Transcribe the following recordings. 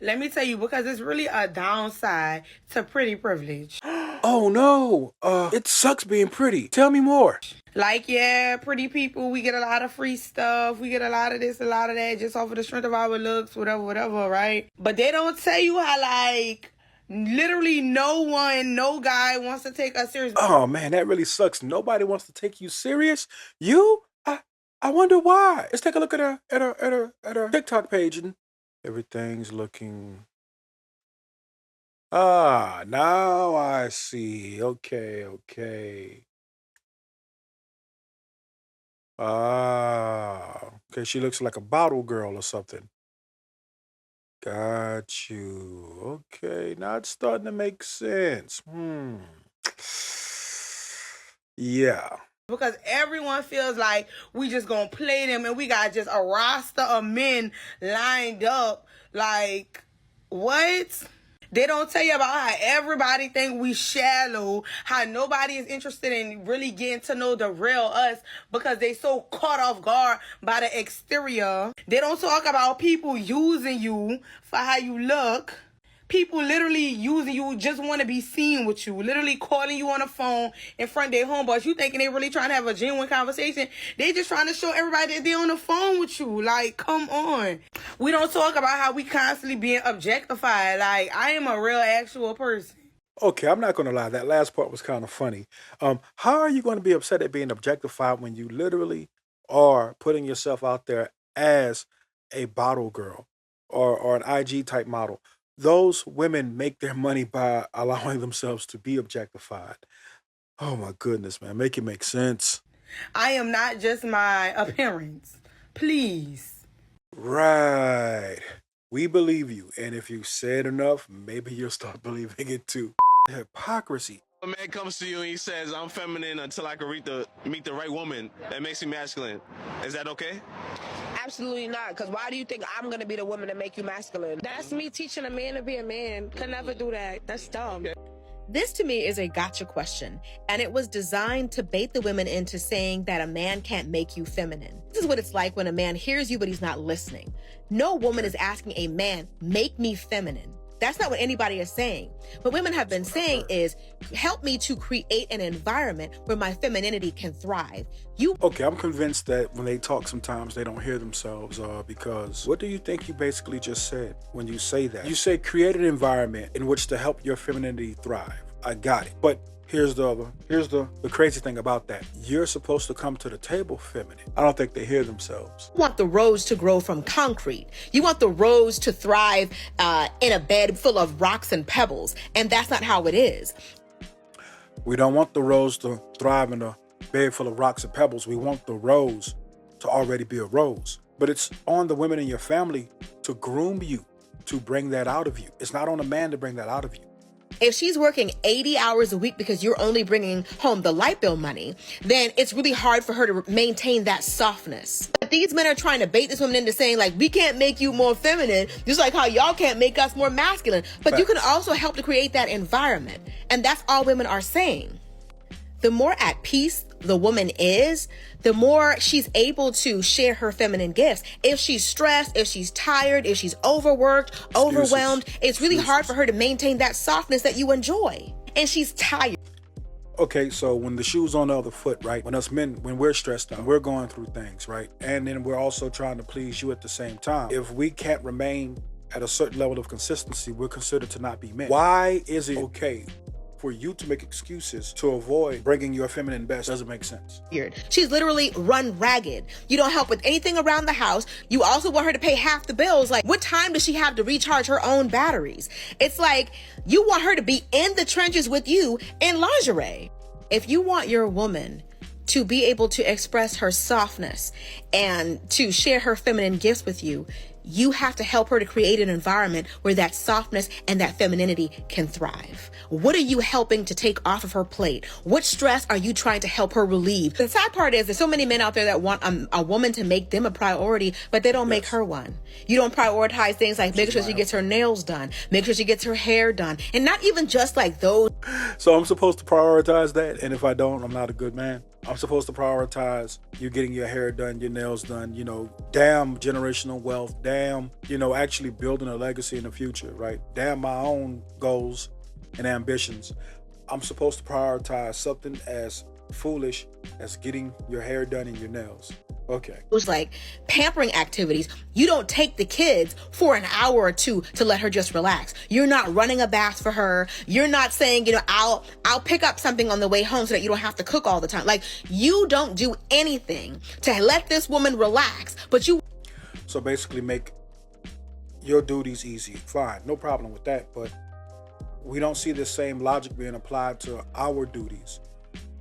Let me tell you, because it's really a downside to pretty privilege. Oh no, it sucks being pretty. Tell me more. Like, yeah, pretty people, we get a lot of free stuff. We get a lot of this, a lot of that, just off of the strength of our looks, whatever, right? But they don't tell you how, like, literally no guy wants to take us serious. Oh man, that really sucks. Nobody wants to take you serious. You? I wonder why. Let's take a look at her TikTok page, and everything's looking. Ah, now I see. Okay. Ah, okay. She looks like a bottle girl or something. Got you. Okay, now it's starting to make sense. Yeah. Because everyone feels like we just gonna play them and we got just a roster of men lined up. Like, what? They don't tell you about how everybody think we shallow, how nobody is interested in really getting to know the real us because they so caught off guard by the exterior. They don't talk about people using you for how you look. People literally using you, just want to be seen with you. Literally calling you on the phone in front of their homeboys. You thinking they really trying to have a genuine conversation. They just trying to show everybody that they on the phone with you. Like, come on. We don't talk about how we constantly being objectified. Like, I am a real actual person. Okay, I'm not going to lie. That last part was kind of funny. How are you going to be upset at being objectified when you literally are putting yourself out there as a bottle girl or an IG type model? Those women make their money by allowing themselves to be objectified. Oh my goodness, man. Make it make sense. I am not just my appearance. Please. Right. We believe you. And if you say it enough, maybe you'll start believing it too. Hypocrisy. A man comes to you and he says, I'm feminine until I can meet the right woman that makes me masculine. Is that okay? Absolutely not, because why do you think I'm going to be the woman to make you masculine? That's me teaching a man to be a man. Could never do that. That's dumb. Okay. This to me is a gotcha question, and it was designed to bait the women into saying that a man can't make you feminine. This is what it's like when a man hears you, but he's not listening. No woman is asking a man, make me feminine. That's not what anybody is saying. What women have been saying is, help me to create an environment where my femininity can thrive. Okay, I'm convinced that when they talk sometimes they don't hear themselves because what do you think you basically just said when you say that? You say create an environment in which to help your femininity thrive. I got it. But here's the crazy thing about that. You're supposed to come to the table feminine. I don't think they hear themselves. You want the rose to grow from concrete. You want the rose to thrive in a bed full of rocks and pebbles. And that's not how it is. We don't want the rose to thrive in a bed full of rocks and pebbles. We want the rose to already be a rose. But it's on the women in your family to groom you, to bring that out of you. It's not on a man to bring that out of you. If she's working 80 hours a week because you're only bringing home the light bill money, then it's really hard for her to maintain that softness. But these men are trying to bait this woman into saying, like, we can't make you more feminine, just like how y'all can't make us more masculine. But Facts. You can also help to create that environment. And that's all women are saying. The more at peace the woman is, the more she's able to share her feminine gifts. If she's stressed, if she's tired, if she's overworked, overwhelmed, it's really hard for her to maintain that softness that you enjoy. And she's tired. Okay, so when the shoe's on the other foot, right? When us men, when we're stressed out, we're going through things, right? And then we're also trying to please you at the same time. If we can't remain at a certain level of consistency, we're considered to not be men. Why is it okay for you to make excuses to avoid bringing your feminine best? Doesn't make sense. She's literally run ragged. You don't help with anything around the house. You also want her to pay half the bills. Like, what time does she have to recharge her own batteries? It's like you want her to be in the trenches with you in lingerie. If you want your woman to be able to express her softness and to share her feminine gifts with you, you have to help her to create an environment where that softness and that femininity can thrive. What are you helping to take off of her plate? What stress are you trying to help her relieve? The sad part is there's so many men out there that want a woman to make them a priority, but they don't make her one. You don't prioritize things like make sure she gets her nails done, make sure she gets her hair done, and not even just like those. So I'm supposed to prioritize that, and if I don't, I'm not a good man. I'm supposed to prioritize you getting your hair done, your nails done, damn generational wealth, damn, actually building a legacy in the future, right? Damn my own goals and ambitions. I'm supposed to prioritize something as foolish as getting your hair done and your nails. Okay. It was like pampering activities. You don't take the kids for an hour or two to let her just relax. You're not running a bath for her. You're not saying, I'll pick up something on the way home so that you don't have to cook all the time. Like, you don't do anything to let this woman relax, but you. So basically make your duties easy. Fine. No problem with that. But we don't see the same logic being applied to our duties.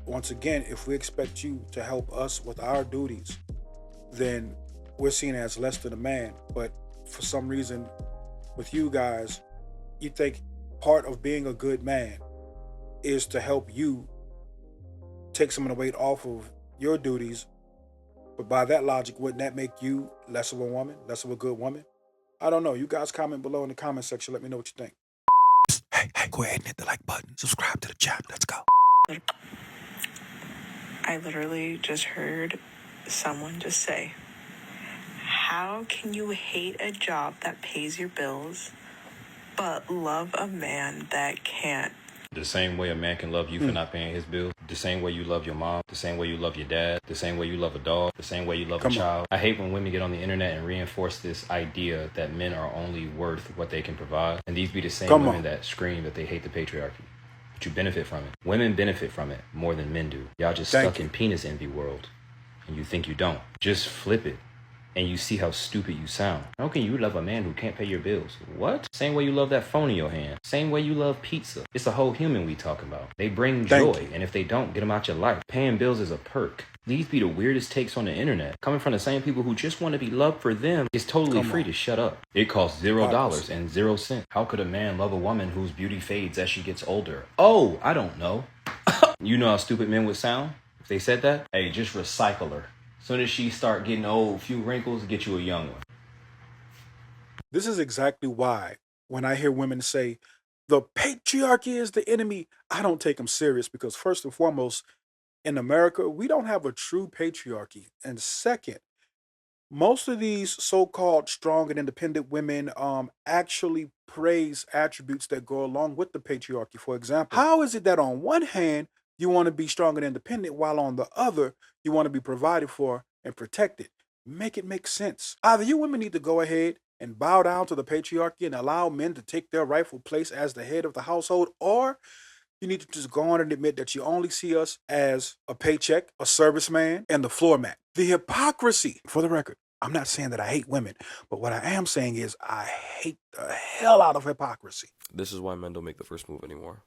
Once again, if we expect you to help us with our duties, then we're seen as less than a man. But for some reason, with you guys, you think part of being a good man is to help you take some of the weight off of your duties. But by that logic, wouldn't that make you less of a woman, less of a good woman? I don't know. You guys comment below in the comment section. Let me know what you think. Hey, go ahead and hit the like button. Subscribe to the channel. Let's go. I literally just heard someone just say, how can you hate a job that pays your bills, but love a man that can't? The same way a man can love you for not paying his bills, the same way you love your mom, the same way you love your dad, the same way you love a dog, the same way you love a child. I hate when women get on the internet and reinforce this idea that men are only worth what they can provide. And these be the same women that scream that they hate the patriarchy. But you benefit from it. Women benefit from it more than men do. Y'all just stuck in penis envy world. And you think you don't. Just flip it. And you see how stupid you sound. How can you love a man who can't pay your bills? What? Same way you love that phone in your hand. Same way you love pizza. It's a whole human we talking about. They bring joy, and if they don't, get them out your life. Paying bills is a perk. These be the weirdest takes on the internet. Coming from the same people who just want to be loved for them. It's totally free to shut up. It costs $0 and 0 cents. How could a man love a woman whose beauty fades as she gets older? Oh, I don't know. You know how stupid men would sound if they said that? Hey, just recycle her. Soon as she start getting old, few wrinkles, get you a young one. This is exactly why when I hear women say, the patriarchy is the enemy, I don't take them serious, because first and foremost, in America, we don't have a true patriarchy. And second, most of these so-called strong and independent women actually praise attributes that go along with the patriarchy. For example, how is it that on one hand, you want to be strong and independent, while on the other, you want to be provided for and protected? Make it make sense. Either you women need to go ahead and bow down to the patriarchy and allow men to take their rightful place as the head of the household, or you need to just go on and admit that you only see us as a paycheck, a serviceman, and the floor mat. The hypocrisy, for the record, I'm not saying that I hate women, but what I am saying is I hate the hell out of hypocrisy. This is why men don't make the first move anymore.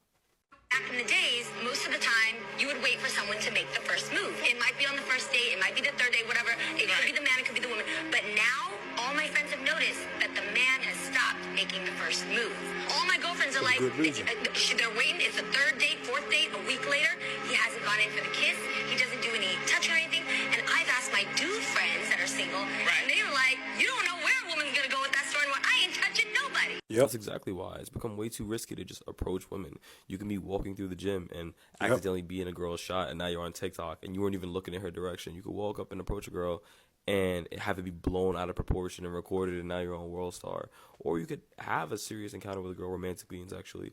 Back in the days, most of the time, you would wait for someone to make the first move. It might be on the first date, it might be the third date, whatever. It could be the man, it could be the woman. But now, all my friends have noticed that the man has stopped making the first move. All my girlfriends are like, they're waiting, it's the third date, fourth date, a week later, he hasn't gone in for the kiss, he doesn't do any touching or anything. And I've asked my dude friends that are single, and they were like, you don't know where a woman's gonna go with that story, I ain't touching nobody. Yep. That's exactly why. It's become way too risky to just approach women. You can be walking through the gym and accidentally be in a girl's shot, and now you're on TikTok and you weren't even looking in her direction. You could walk up and approach a girl and have it be blown out of proportion and recorded, and now you're on World Star. Or you could have a serious encounter with a girl, romantically and sexually,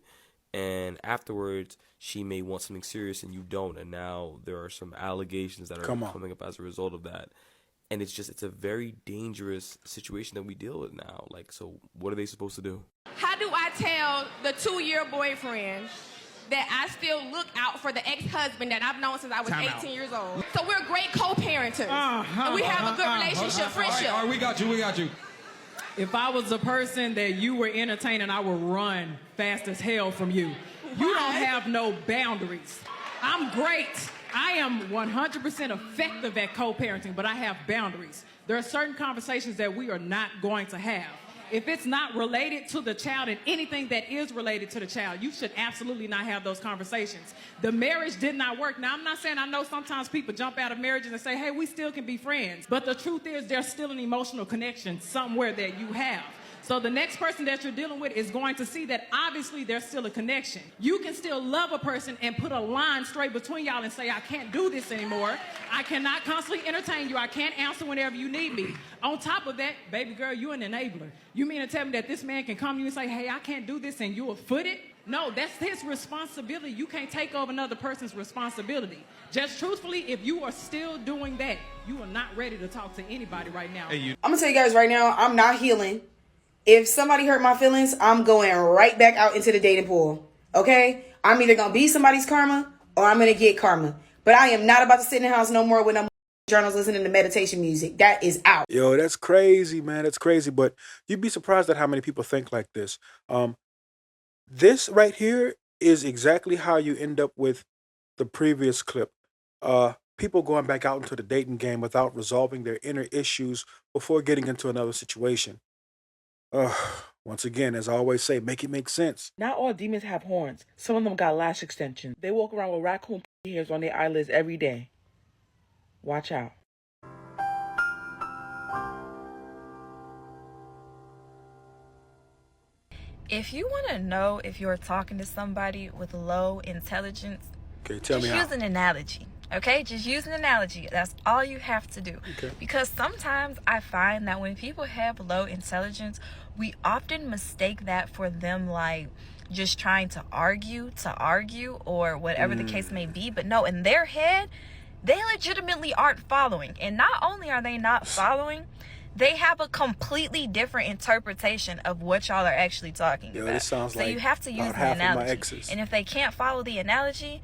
and afterwards she may want something serious and you don't, and now there are some allegations that are coming up as a result of that. And it's a very dangerous situation that we deal with now. Like, so what are they supposed to do? How do I tell the 2-year boyfriend that I still look out for the ex-husband that I've known since I was 18 years old? So we're great co-parenters. And we have a good relationship, friendship. All right, we got you. If I was a person that you were entertaining, I would run fast as hell from you. You don't have no boundaries. I'm great. I am 100% effective at co-parenting, but I have boundaries. There are certain conversations that we are not going to have. If it's not related to the child and anything that is related to the child, you should absolutely not have those conversations. The marriage did not work. Now, I'm not saying, I know sometimes people jump out of marriages and say, hey, we still can be friends. But the truth is there's still an emotional connection somewhere that you have. So the next person that you're dealing with is going to see that obviously there's still a connection. You can still love a person and put a line straight between y'all and say, I can't do this anymore. I cannot constantly entertain you. I can't answer whenever you need me. On top of that, baby girl, you're an enabler. You mean to tell me that this man can come to you and say, hey, I can't do this, and you will foot it? No, that's his responsibility. You can't take over another person's responsibility. Just truthfully, if you are still doing that, you are not ready to talk to anybody right now. I'm going to tell you guys right now, I'm not healing. If somebody hurt my feelings, I'm going right back out into the dating pool. Okay? I'm either going to be somebody's karma or I'm going to get karma. But I am not about to sit in the house no more with no journals listening to meditation music. That is out. Yo, that's crazy, man. That's crazy. But you'd be surprised at how many people think like this. This right here is exactly how you end up with the previous clip. People going back out into the dating game without resolving their inner issues before getting into another situation. Once again, as I always say, make it make sense. Not all demons have horns. Some of them got lash extensions. They walk around with raccoon hairs on their eyelids every day. Watch out. If you want to know if you're talking to somebody with low intelligence, just use an analogy. Okay, just use an analogy. That's all you have to do. Okay. Because sometimes I find that when people have low intelligence, we often mistake that for them like just trying to argue or whatever the case may be. But no, in their head, they legitimately aren't following. And not only are they not following, they have a completely different interpretation of what y'all are actually talking about. This sounds so like you have to use the analogy. And if they can't follow the analogy,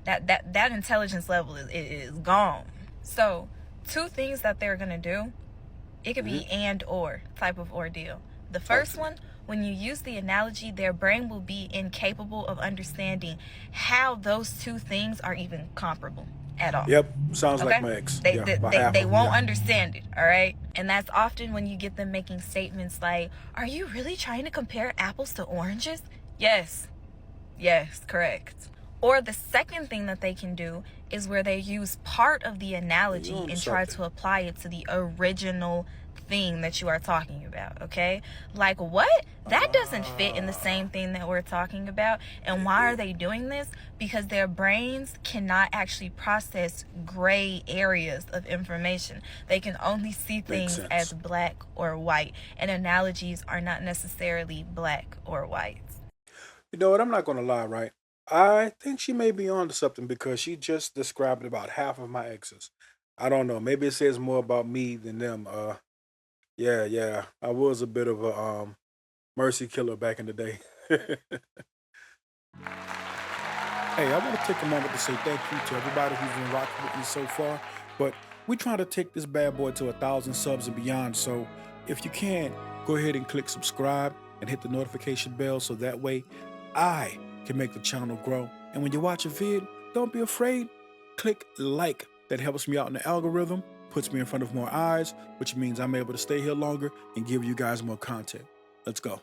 that intelligence level is gone. So 2 things that they're gonna do, it could be and or type of ordeal. The first one, when you use the analogy, their brain will be incapable of understanding how those 2 things are even comparable at all. Yep, sounds like my ex. They won't understand it, all right? And that's often when you get them making statements like, are you really trying to compare apples to oranges? Yes, correct. Or the second thing that they can do is where they use part of the analogy and try to apply it to the original thing that you are talking about, okay? Like, what? That doesn't fit in the same thing that we're talking about. And why are they doing this? Because their brains cannot actually process gray areas of information. They can only see things as black or white. And analogies are not necessarily black or white. You know what? I'm not going to lie, right? I think she may be on to something because she just described about half of my exes. I don't know. Maybe it says more about me than them. Yeah. I was a bit of a mercy killer back in the day. Hey, I want to take a moment to say thank you to everybody who's been rocking with me so far. But we're trying to take this bad boy to 1,000 subs and beyond. So if you can, go ahead and click subscribe and hit the notification bell so that way I can make the channel grow. And when you watch a vid, don't be afraid. Click like. That helps me out in the algorithm, puts me in front of more eyes, which means I'm able to stay here longer and give you guys more content. Let's go.